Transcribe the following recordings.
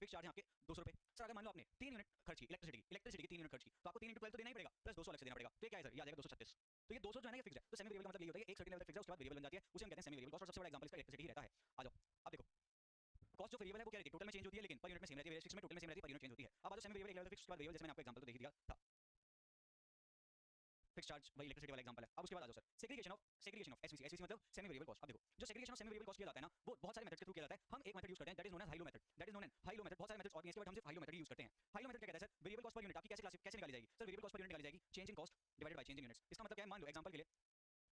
Fix charge है आपके 200 रुपए। सर अगर मान लो आपने 3 यूनिट खर्च की इलेक्ट्रिसिटी की 3 यूनिट खर्च की, तो आपको 3 × 12 तो देना ही पड़ेगा, प्लस 200 अलग से देना पड़ेगा। तो ये क्या है सर, ये आ जाएगा 236। तो ये 200 जो है ना ये फिक्स है। तो सेमी वेरिएबल का मतलब ये होता है कि एक सर्टेन लेवल तक फिक्स है, उसके बाद वेरिएबल बन जाती है, उसे हम कहते हैं सेमी वेरिएबल कॉस्ट। और सबसे बड़ा एग्जांपल इसका इलेक्ट्रिसिटी ही रहता है। आ जाओ अब देखो, कॉस्ट जो वेरिएबल है वो क्या रहती है, टोटल में चेंज होती है लेकिन पर यूनिट में सेम रहती है, फिक्स में टोटल में सेम रहती है, पर यूनिट चेंज होती है। अब आ जाओ सेमी वेरिएबल एक लेवल फिक्स, उसके बाद वेरिएबल, जैसे मैंने आपको एग्जांपल तो देख दिया था, फिक्स चार्ज वही इलेक्ट्रिसिटी वाला एग्जांपल है। अब उसके बाद आ जाओ सर सेग्रीगेशन ऑफ एसवीसी मतलब सेमी वेरिएबल कॉस्ट। अब देखो जो segregation of semi variable cost किया जाता है ना, वो बहुत सारे मेथड्स के थ्रू किया जाता है। हम एक मेथड यूज करते हैं, that is known as high low method, बहुत सारे मेथड्स और भी हैं इसके, बट हम सिर्फ हाई लो मेथड यूज करते हैं। हाई लो मेथड क्या कहता है sir, variable cost per unit आपकी कैसे निकाली जाएगी sir, variable cost per unit निकाली जाएगी change in cost divided by change in units. इसका मतलब क्या है, मान लो एग्जांपल के लिए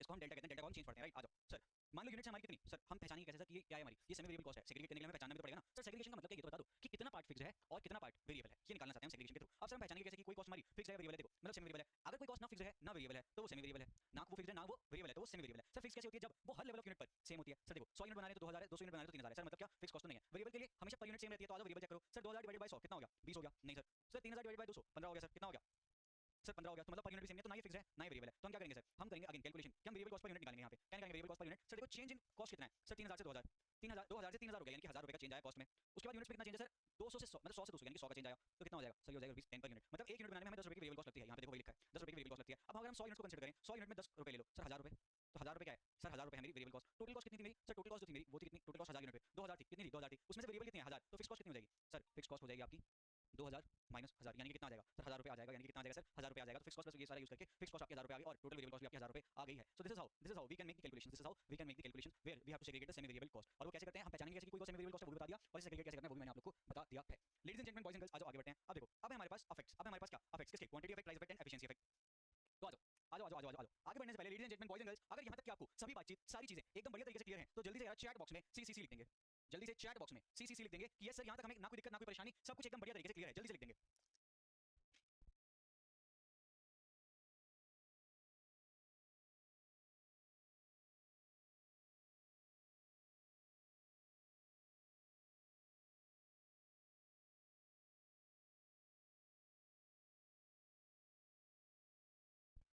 इसको हम डेल्टा कहते हैं, डेल्टा को हम चेंज पढ़ते हैं, राइट। आ जाओ सर, मान लो यूनिट्स हमारी कितनी, सर हम पहचानेंगे कैसे सर कि ये क्या है हमारी, ये सेमी वेरिएबल कॉस्ट है। सेग्रीगेट करने के लिए हमें पहचानना भी तो पड़ेगा ना सर। सेग्रीगेशन का मतलब क्या, ये तो बता दो कि कितना पार्ट फिक्स्ड है और कितना पार्ट वेरिएबल है, ये निकालना चाहते हैं हम सेग्रीगेशन के थ्रू। अब सर हम पहचानेंगे कैसे कि कोई कॉस्ट हमारी फिक्स्ड है वेरिएबल है, देखो मतलब सेमी वेरिएबल है। अगर कोई कॉस्ट ना फिक्स्ड है ना वेरिएबल है तो वो सेमी वेरिएबल है, ना वो फिक्स्ड है ना वो वेरिएबल है तो वो सेमी वेरिएबल है। सर फिक्स कैसे होती है, जब वो हर लेवल ऑफ यूनिट पर सेम होती है। सर देखो 100 यूनिट बना रहे तो 2000 है, 200 यूनिट बना रहे तो 3000 है। सर मतलब क्या, फिक्स कॉस्ट तो नहीं है। वेरिएबल के लिए हमेशा पर यूनिट सेम रहती है, तो आ जाओ वेरिएबल चेक करो सर, 2000 डिवाइडेड बाय 100 कितना हो गया, 20 हो गया। नहीं सर, सर 3000 डिवाइडेड बाय 200 15 हो गया। सर कितना हो गया सर, 15 हो गया। तो मतलब पर यूनिट भी सेम है, तो ना ये फिक्स है ना ये वेरिएबल है। तो हम क्या करेंगे सर, हम करेंगे अगेन कैलकुलेशन कि हम वेरिएबल कॉस्ट पर यूनिट निकालेंगे। यहाँ पे क्या निकालेंगे, variable cost per unit. Sir देखो चेंज इन कॉस्ट कितना है सर, 3000 से 2000, 2000 से 3000 हो गया, यानी कि 1000 रुपए का चेंज आया कॉस्ट में। उसके बाद यूनिट्स में कितना चेंज है सर, 200 से 100 मतलब 100 से 200 यानी कि 100 का चेंज आया। तो कितना हो जाएगा सर, ये हो जाएगा रुपीस 10 पर यूनिट। मतलब एक यूनिट बनाने में हमें 10 रुपए की वेरिएबल कॉस्ट लगती है। यहाँ पे देखो वही लिखा है 10 रुपए की वेरिएबल कॉस्ट लगती है। अब अगर हम 100 यूनिट को कंसीडर करें, 100 यूनिट में 10 रुपए ले लो सर, 1000 रुपए। तो 1000 रुपए क्या है सर, 1000 रुपए है मेरी वेरिएबल कॉस्ट। टोटल कॉस्ट कितनी थी मेरी सर, टोटल कॉस्ट जो थी मेरी वो थी कितनी, टोटल कॉस्ट 1000 यूनिट पे 2000 थी, कितनी थी 2000 थी, उसमें से वेरिएबल कितनी है 1000, तो फिक्स कॉस्ट कितनी हो जाएगी सर, फिक्स कॉस्ट हो जाएगी आपकी 2000 माइनस 1000 यानी कि कितना आ जाएगा सर, 1000 रुपए आ जाएगा। यानी कि कितना आ जाएगा सर, 1000 रुपए आ जाएगा। तो फिक्स कॉस्ट प्लस ये सारा यूज करके फिक्स कॉस्ट आपकी 1000 रुपए आ गई और टोटल वेरिएबल कॉस्ट भी आपकी 1000 रुपए आ गई है। So this is how we can make the calculation, this is how we can make the calculation where we have to segregate the semi variable cost. और वो कैसे करते हैं, हम पहचानेंगे कैसे कि कोई सेमी वेरिएबल कॉस्ट है वो भी बता दिया, और इसे सेग्रीगेट कैसे करना है वो भी मैंने आप लोग को बता दिया है। Ladies and gentleman, boys and girls, आ जाओ आगे बढ़ते हैं। अब देखो अब है हमारे पास अफेक्ट्स, अब है हमारे पास क्या अफेक्ट्स, किसके, quantity effect, price effect and efficiency effect. तो आ जाओ आ जाओ आ जाओ आ जाओ आ जाओ आगे बढ़ने से पहले ladies and gentleman, boys and girls, अगर यहाँ तक कि आपको सभी बातचीत सारी चीजें एकदम बढ़िया तरीके से क्लियर है, तो जल्दी से यार चैट बॉक्स में सीसीसी लिख देंगे, जल्दी से चैट बॉक्स में सीसीसी लिख देंगे कि यस सर यहाँ तक हमें ना कोई दिक्कत ना कोई परेशानी, सब कुछ एकदम बढ़िया तरीके से क्लियर है, जल्दी से लिख देंगे।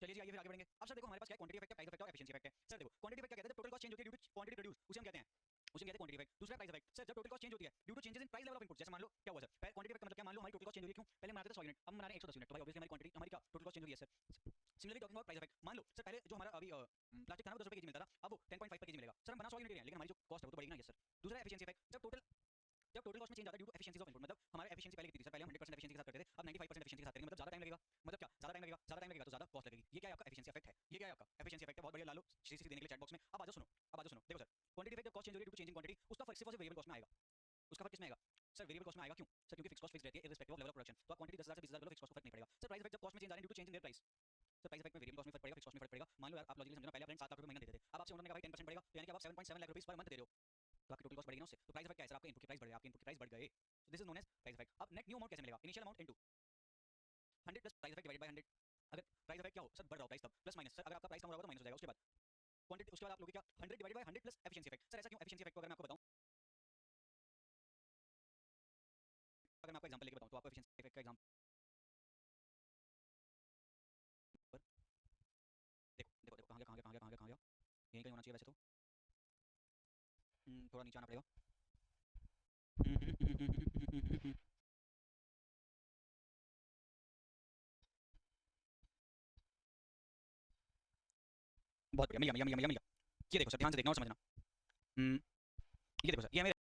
चलिए जी आइए फिर आगे बढ़ेंगे। अब सर देखो हमारे पास क्या है, क्वांटिटी इफेक्ट है, प्राइस इफेक्ट और एफिशिएंसी इफेक्ट है। सर देखो क्वांटिटी इफेक्ट क्या कहते हैं, टोटल कॉस्ट चेंज होती है ड्यू टू क्वांटिटी प्रोड्यूस, उसे हम कहते हैं क्वांटिटी इफेक्ट। दूसरा प्राइस इफेक्ट सर, जब टोटल कॉस्ट चेंज होती है due to changes in price level of input. जैसे मान लो क्या हुआ सर, पहले क्वांटिटी इफेक्ट का मतलब क्या, मान लो हमारी टोटल कॉस्ट चेंज हो रही है, क्यों, पहले हम बनाते थे 100 यूनिट, अब हम बना रहे हैं 110 यूनिट, तो भाई ऑब्वियसली हमारी क्वांटिटी हमारी क्या टोटल कॉस्ट चेंज हो रही है sir. Similarly talking about price effect, मान लो सर पहले जो हमारा अभी प्लास्टिक था ना वो 10 रुपए केजी मिलता था, अब वो 10.5 पर केजी मिलेगा। सर हम बना 100 यूनिट हैं लेकिन हमारी जो कॉस्ट है वो तो बढ़ेगी ना, यस सर। दूसरा एफिशिएंसी इफेक्ट, जब टोटल कॉस्ट में चेंज आता है due to efficiency of input, मतलब हमारा एफिशिएंसी पहले कितनी थी सर, पहले हम 100% एफिशिएंसी के साथ करते थे, अब 95% एफिशिएंसी के साथ करेंगे, मतलब ज्यादा टाइम लगेगा। मतलब क्या ज्यादा टाइम लगेगा, तो ज्यादा कॉस्ट लगेगी। ये क्या है आपका एफिशिएंसी इफेक्ट है, ये क्या है आपका एफिशिएंसी इफेक्ट है। बहुत बढ़िया ला लो सीसी देने के लिए चैट बॉक्स में। अब आ जाओ सुनो, देखो sir quantity effect, cost change हो रही है due to change in quantity, उसका फर्क सिर्फ वेरिएबल कॉस्ट में आएगा। उसका फर्क किसमें आएगा सर, वेरिएबल कॉस्ट में आएगा। क्यों सर, क्योंकि फिक्स कॉस्ट फिक्स रहती है irrespective of level of production. तो आप क्वांटिटी 10000 से 20000 कर लो, फिक्स कॉस्ट फर्क नहीं पड़ेगा सर। प्राइस इफेक्ट, जब कॉस्ट में चेंज आ रहे हैं due to change in their price, sir price effect में वेरिएबल कॉस्ट में फर्क पड़ेगा, फिक्स कॉस्ट में फर्क पड़ेगा। मान लो यार आप लॉजिकली समझना, पहले आप रेंट 7 लाख रुपए महीना देते थे, अब आपसे उन्होंने कहा भाई 10% पड़ेगा, तो यानी कि आप 7.7 लाख रुपए पर मंथ दे रहे हो, तो आपकी टोटल कॉस्ट बढ़ेगी ना उससे। तो प्राइस इफेक्ट क्या है सर, आपके इनपुट की प्राइस बढ़ गई, आपके इनपुट की प्राइस बढ़ गए। So this is known as price effect. अब नेट न्यू अमाउंट कैसे मिलेगा, initial amount into 100 plus price effect divided by 100। अगर प्राइस इफेक्ट क्या हो सर, बढ़ रहा हो प्राइस तब, प्लस माइनस सर, अगर आपका प्राइस कम हो रहा होगा तो माइनस हो जाएगा। उसके बाद क्वांटिटी, उसके बाद आप लोगे क्या 100 divided by 100 plus efficiency effect. Sir ऐसा क्यों, एफिशिएंसी इफेक्ट को अगर मैं आपको बताऊं, अगर मैं आपको एग्जांपल लेके बताऊं तो आपको एफिशिएंसी इफेक्ट का एग्जांपल देखो देखो देखो, कहां गया कहां गया कहां गया कहां गया कहां गया, यहीं कहीं होना चाहिए वैसे तो। थोड़ा नीचे आना पड़ेगा। बहुत बढ़िया, मिल गया मिल गया मिल गया मिल गया। ये देखो सर ध्यान से देखना और समझना। ये देखो सर, ये हमें